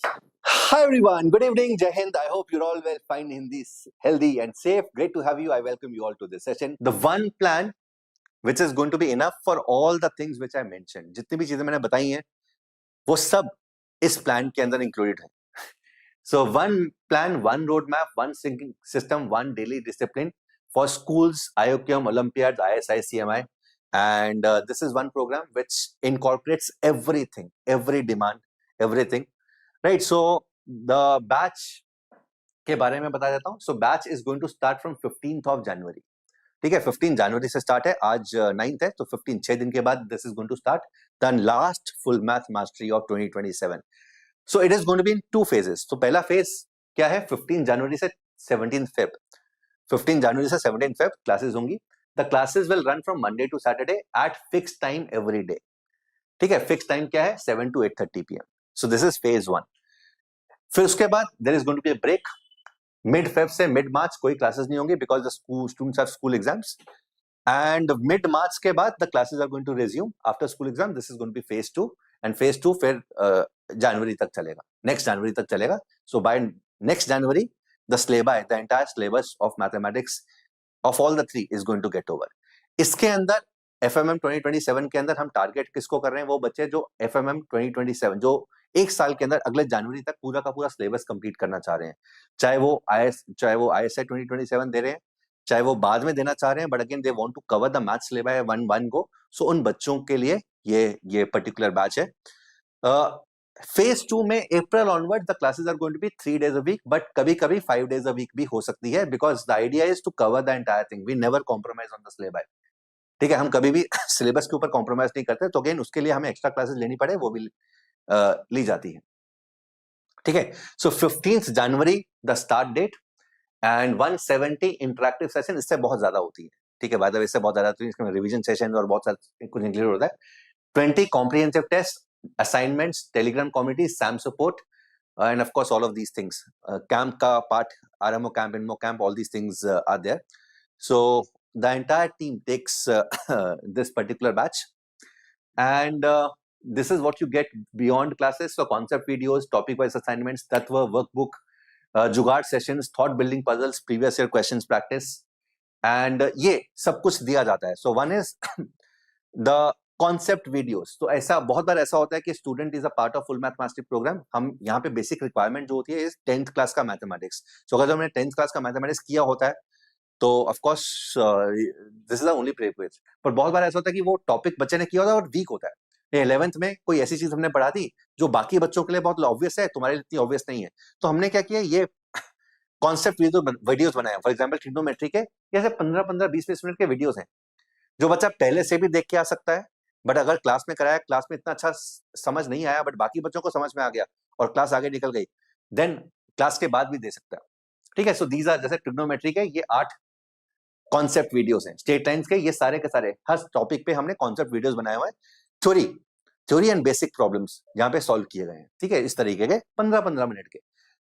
Hi everyone, good evening, Jai Hind. I hope you're all well, fine, Hindi, healthy and safe. Great to have you. I welcome you all to this session. The one plan which is going to be enough for all the things which I mentioned. जितनी भी चीजें मैंने बताई हैं, वो सब इस plan के अंदर इंक्लूडेड है. So one plan, one roadmap, one syncing system, one daily discipline for schools, IOQM, Olympiads, ISI, CMI. And this is one program which incorporates everything, every demand, everything. Right, so the batch के बारे में बता देता हूँ. So batch is going to start from 15th of January. ठीक है, 15 जनवरी से स्टार्ट है. आज 9th है, तो 15 6 दिन के बाद this is going to start the last full math mastery of 2027. So it is going to be in 2 phases. तो पहला फेज क्या है? 15 जनवरी से 17 फेब. 15 जनवरी से 17 फेब क्लासेस होंगी. The classes will run from Monday to Saturday at fix time every day. ठीक है, फिक्स टाइम क्या है? 7 to 8:30 PM. So this is phase 1. फिर उसके बाद there is going to be a break. Mid Feb से mid March कोई classes नहीं होंगे because the students have school exams. And mid March के बाद the classes are going to resume after school exam. This is going to be phase 2. And phase 2 फिर जनवरी तक चलेगा, नेक्स्ट जनवरी तक चलेगा. So by next January the syllabus, the entire syllabus of mathematics of all the 3 is going to get over. इसके अंदर FMM 2027 के अंदर हम टारगेट किसको कर रहे हैं? वो बच्चे जो FMM 2027 जो एक साल के अंदर अगले जनवरी तक पूरा का पूरा सिलेबस कंप्लीट करना चाह रहे हैं. चाहे वो ISI 2027 दे रहे हैं, चाहे वो बाद में देना चाह रहे हैं, but again they want to cover the math syllabus one go. So उन बच्चों के लिए ये पर्टिकुलर बैच है. फेज 2 में April onward the classes are going to be 3 days a week, but कभी कभी 5 days a week भी हो सकती है because the idea is to cover the entire thing. We never compromise on the syllabus. ठीक है, हम कभी भी सिलेबस के ऊपर कॉम्प्रोमाइज नहीं करते. तो अगेन उसके लिए हमें एक्स्ट्रा क्लासेस लेनी पड़े, वो भी ली जाती है. ठीक है, so 15th January the start date and 170 interactive session. इससे बहुत ज्यादा होती है. ठीक है, बाय द वे इससे बहुत ज्यादा होती है. इसमें रिवीजन सेशन और बहुत सारा कुछ इंक्लूड होता है. 20 comprehensive test, assignments, telegram community, SAM support and of course all of these things. Camp ka part, RMO camp, INMO camp, all these things are there. So the entire team takes this particular batch, and this is what you get beyond classes. So concept videos, topic wise assignments, Tattva workbook, जुगाड़ sessions, thought building puzzles, previous year questions practice, and ये सब कुछ दिया जाता है. So one is the concept videos. तो ऐसा बहुत बार ऐसा होता है कि student is a part of full math mastery programme. हम यहाँ पे बेसिक रिक्वायरमेंट जो होती है इज 10th क्लास का मैथमेटिक्स. सो अगर हमने 10th क्लास का मैथमेटिक्स किया होता है तो of course this is the only prerequisite. पर बहुत बार ऐसा होता है कि वो टॉपिक बच्चे ने किया होता है और वीक होता है. 11th में कोई ऐसी चीज हमने पढ़ा दी जो बाकी बच्चों के लिए बहुत ऑब्वियस है, तुम्हारे लिए इतनी ऑब्वियस नहीं है. तो हमने क्या किया, ये कॉन्सेप्ट वीडियोस बनाए. फॉर एग्जाम्पल ट्रिग्नोमेट्री के ऐसे 15-15, 20-20 मिनट के वीडियोस हैं जो बच्चा पहले से भी देख के आ सकता है. बट अगर क्लास में कराया, क्लास में इतना अच्छा समझ नहीं आया बट बाकी बच्चों को समझ में आ गया और क्लास आगे निकल गई, देन क्लास के बाद भी दे सकता है. ठीक है, सो दीज आर, जैसे ट्रिग्नोमेट्री के ये 8 कॉन्सेप्ट वीडियोस हैं. स्टेट लाइन्स के ये सारे के सारे हर टॉपिक पे हमने कॉन्सेप्ट वीडियोस बनाए हुए हैं. थ्योरी एंड बेसिक प्रॉब्लम्स यहाँ पे सॉल्व किए गए हैं. ठीक है, इस तरीके के 15-15 मिनट के,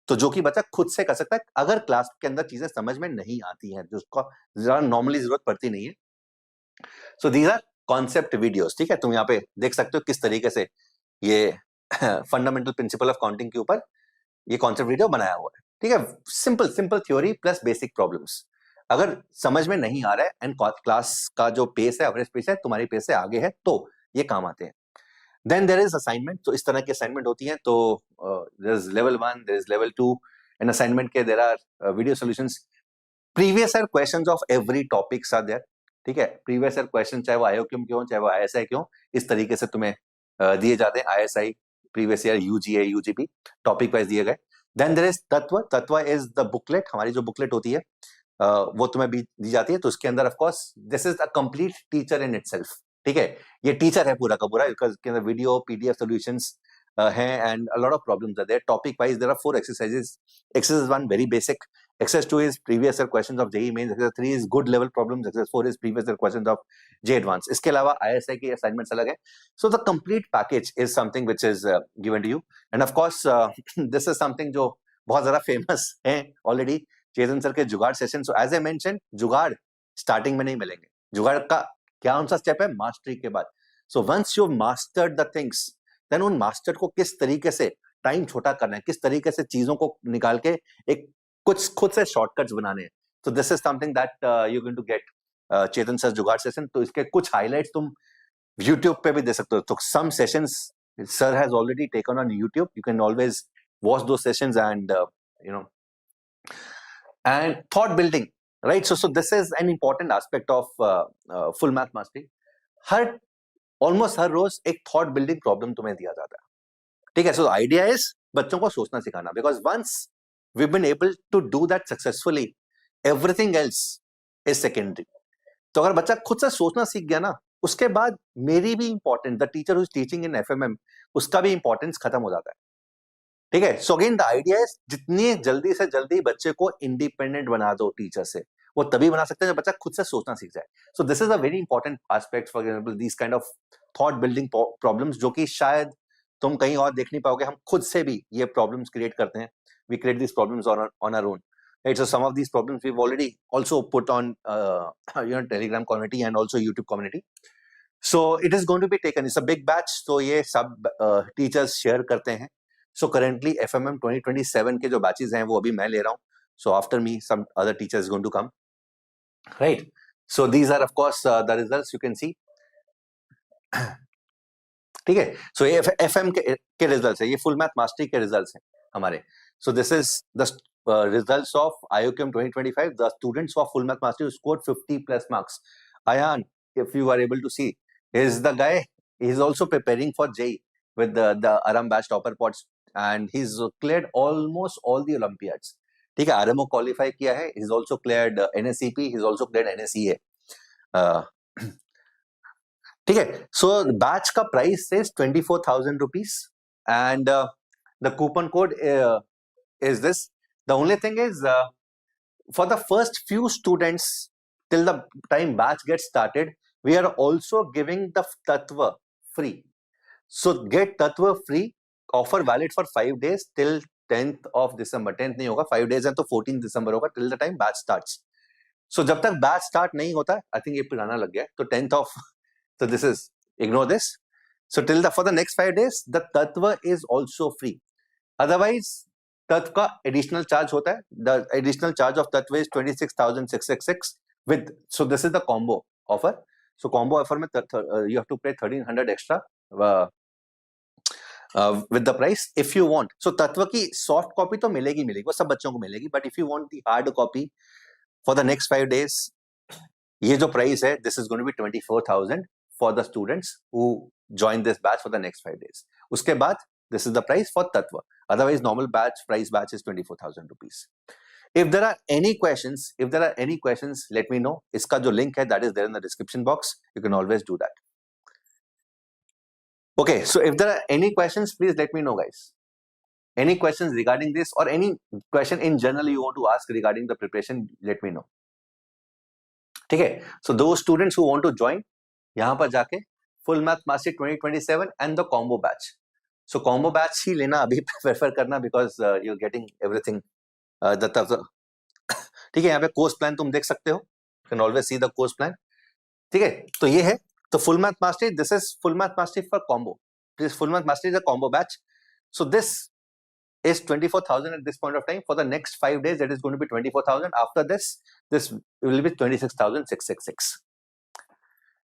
तो जो कि बच्चा खुद से कर सकता है अगर क्लास के अंदर चीजें समझ में नहीं आती हैं, जिसको नॉर्मली जरूरत पड़ती नहीं है. So these are concept videos. ठीक है, तुम यहाँ पे देख सकते हो किस तरीके से ये फंडामेंटल प्रिंसिपल ऑफ काउंटिंग के ऊपर ये कॉन्सेप्ट वीडियो बनाया हुआ है. ठीक है, simple theory plus basic problems. अगर समझ में नहीं आ रहा है एंड क्लास का जो पेस है, एवरेज पेस है, तुम्हारी पेस से आगे है, तो ये काम आते हैं. Then there is assignment. तो इस तरह की असाइनमेंट होती है. तो there is level 1, there is level 2 and assignment के there are video solutions. Previous year questions of every topics are there. ठीक है, प्रीवियस ईयर क्वेश्चन चाहे वो IOQM के हो, चाहे वो ISI के हो, इस तरीके से तुम्हें दिए जाते हैं. ISI previous year, UGA, UGP topic wise दिए गए. देन देयर इज तत्व इज द बुकलेट. हमारी जो बुकलेट होती है वो तुम्हें भी दी जाती है. तो उसके अंदर of course this is a complete teacher in itself. ठीक है, ये टीचर है पूरा का पूरा. इसके अंदर वीडियो, PDF सॉल्यूशंस हैं and a lot of problems are there. Topic wise there are 4 exercises. Exercise 1 very basic, exercise 2 is previous year questions of JEE mains, exercise 3 is good level problems, exercise 4 is previous year questions of JEE advanced. इसके अलावा ISI की assignments अलग है. So the complete package is something which is given to you, and of course this is something जो बहुत ज्यादा famous है already, चेतन sir के जुगाड़ session. So as I mentioned, जुगाड़ स्टार्टिंग में नहीं मिलेंगे. जुगाड़ का क्या सा स्टेप है? मास्टरी के बाद. So once you've mastered the things, then उन मास्टर को किस तरीके से टाइम छोटा करना है, किस तरीके से चीजों को निकाल के एक कुछ खुद से शॉर्टकट्स बनाने हैं. तो this is something that you going to get Chetan sir jugaad session. तो इसके कुछ हाइलाइट्स तुम YouTube पे भी दे सकते हो. तो some sessions sir has already taken on YouTube. You can always watch those sessions and you know, and thought building, right? So this is an important aspect of full math mastery. Her almost हर रोज एक thought building problem तुम्हें दिया जाता है, ठीक है? So the idea is बच्चों को सोचना सिखाना, because once we've been able to do that successfully, everything else is secondary. तो अगर बच्चा खुद से सोचना सीख गया ना, उसके बाद मेरी भी important, the teacher who is teaching in FMM, उसका भी इंपॉर्टेंस खत्म हो जाता है, ठीक है? So again the idea is जितनी जल्दी से जल्दी बच्चे को इंडिपेंडेंट बना दो टीचर से, वो तभी बना सकते हैं जब बच्चा खुद से सोचना सीख जाए. सो this is a very important aspect, for example this kind of thought building problems, जो कि शायद तुम कहीं और देख नहीं पाओगे. हम खुद से भी ये प्रॉब्लम्स क्रिएट करते हैं. We create this problems on our own. Right, so some of these problems we've already also put on Telegram community and also YouTube community. So it is going to be taken. It's a big batch. So ये सब teachers share करते हैं. So currently FMM 2027 के जो batches हैं वो अभी मैं ले रहा हूँ. So after me some other teachers is going to come. Right. So these are of course the results you can see. ठीक है? So ये FM के results है. ये full math mastery के results हैं हमारे. So this is the results of IOCM 2025. The students of full math mastery scored 50 plus marks. Ayan, if you are able to see, is the guy. He's also preparing for JEE with the Aram batch topper pods, and he's cleared almost all the Olympiads. ठीक है, RMO qualify किया है. He's also cleared NSEP. He's also cleared NSEA. ठीक है. So batch का price is 24,000 rupees, and the coupon code is this. The only thing is, for the first few students, till the time batch gets started, we are also giving the Tattva free. So get Tattva free. Offer valid for 5 days till 10th of December. 10th नहीं होगा, 5 days है तो 14th December होगा, till the time batch starts. So जब तक batch start नहीं होता, I think ये पुराना लग गया, तो 10th of, so this is, ignore this. So for the next 5 days, the Tattva is also free. Otherwise तत्व का एडिशनल चार्ज होता है. The additional charge of Tattva is 26,666 with. So this is the combo offer. So combo offer में you have to pay 1300 extra with the price if you want. So Tattva की soft copy तो मिलेगी, वो सब बच्चों को मिलेगी, but if you want the hard copy for the next 5 days, ये जो प्राइस है, this is going to be 24,000 for the students who join this batch for the next 5 days. उसके बाद this is the price for Tattva. Otherwise, normal batch is 24,000 rupees. If there are any questions, let me know. इसका जो link है, that is there in the description box. You can always do that. Okay, so if there are any questions, please let me know, guys. Any questions regarding this or any question in general you want to ask regarding the preparation, let me know. ठीक है? So those students who want to join, यहाँ पर जाके Full Math Mastery 2027 and the combo batch. So combo batch ही लेना अभी prefer करना, because you're getting everything. ठीक है, यहाँ पे कोर्स प्लान तुम देख सकते हो. You can always see the course plan. ठीक है, तो ये है. तो full math mastery, this is full math mastery for combo. This full math mastery is a combo batch. So this is 24,000 at this point of time. For the next 5 days, that is going to be 24,000. After this will be 26,666.